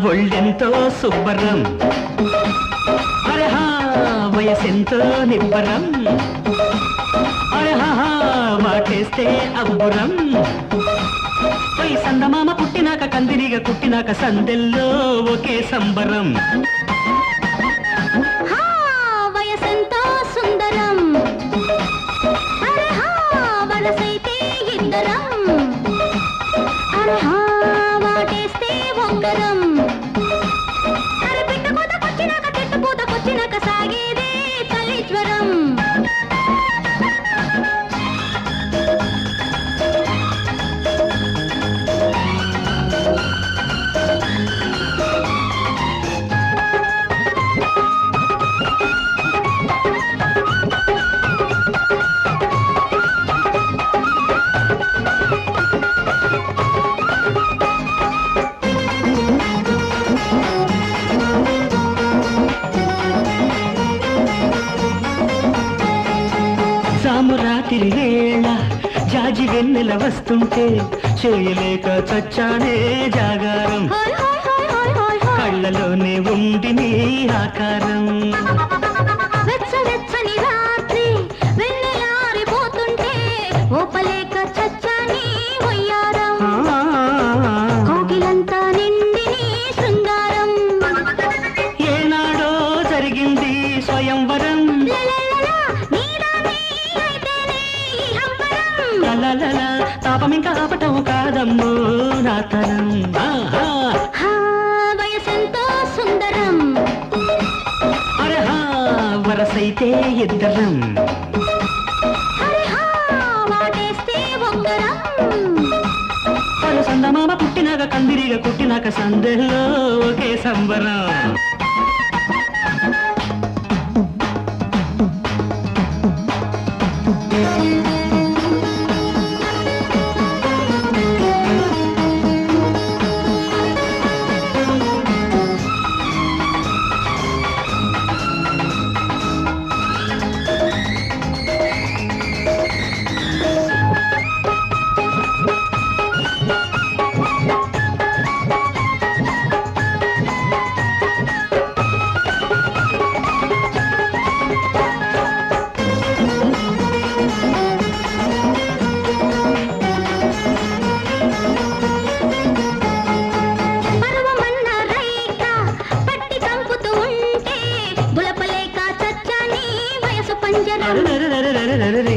ఒళ్ళెంతో శుభ్రం అరహా వయసెంతో నిబ్బరం అరహా వాటేస్తే అబ్బురం పై సందమామ పుట్టినాక కందిరిగా కుట్టినాక సందెల్లో ఒకే సంబరం వయసెంతో సుందరం అరహా వరసైతే ఇద్దరం అరహా వాటేస్తే ఒక్కరం అరే పెట్టకూతకొచ్చినాక చెట్టుపూతకొచ్చినాక సాగేదే చలిజ్వరం రాత్రి వేళ జాజి వెన్నెల వస్తుంటే చేయలేక చచ్చానే జాగారం కళ్ళలోనే ఉండి నీ ఆకారం వెచ్చని రాత్రి వెన్నెలారిపోతుంటే ఓపలేక చచ్చాని వయ్యారం కోకిలంతా నిండి నీ శృంగారం ఏనాడో జరిగింది స్వయంవరం తాపం ఇంకా ఆపటం కాదమ్మో నా తరం వయసెంతో సుందరం అరహా వరసైతే ఇద్దరం వాటేస్తే ఒక్కరం పలు సందమామ పుట్టినాక కందిరిగా కుట్టినాక సందెల్లో ఒకే సంబరం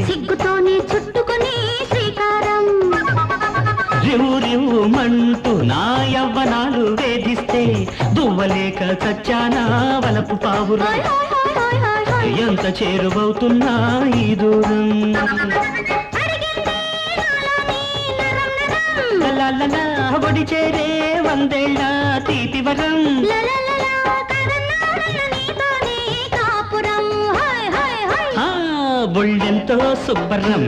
సిగ్గుతోనే చుట్టుకొని శ్రీకారం రివు మంటూ నా యవ్వనాలు వేధిస్తే దువ్వలేక చచ్చానా వలపు పావురా ఎంత చేరువవుతున్నా ఈ దూరం ఒడి చేరే వందేళ్ళ తీపివరం ఒళ్ళెంతో శుభ్రం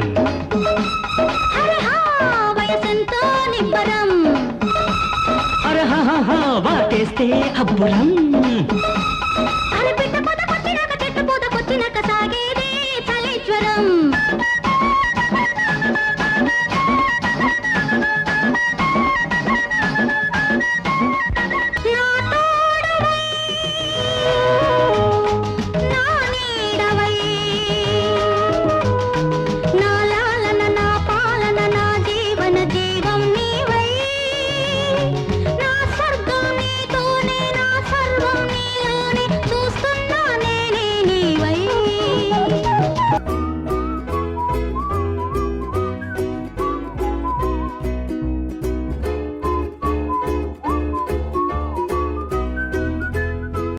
వయసెంతో నిబ్బరం అరహా వాటేస్తే అబ్బురం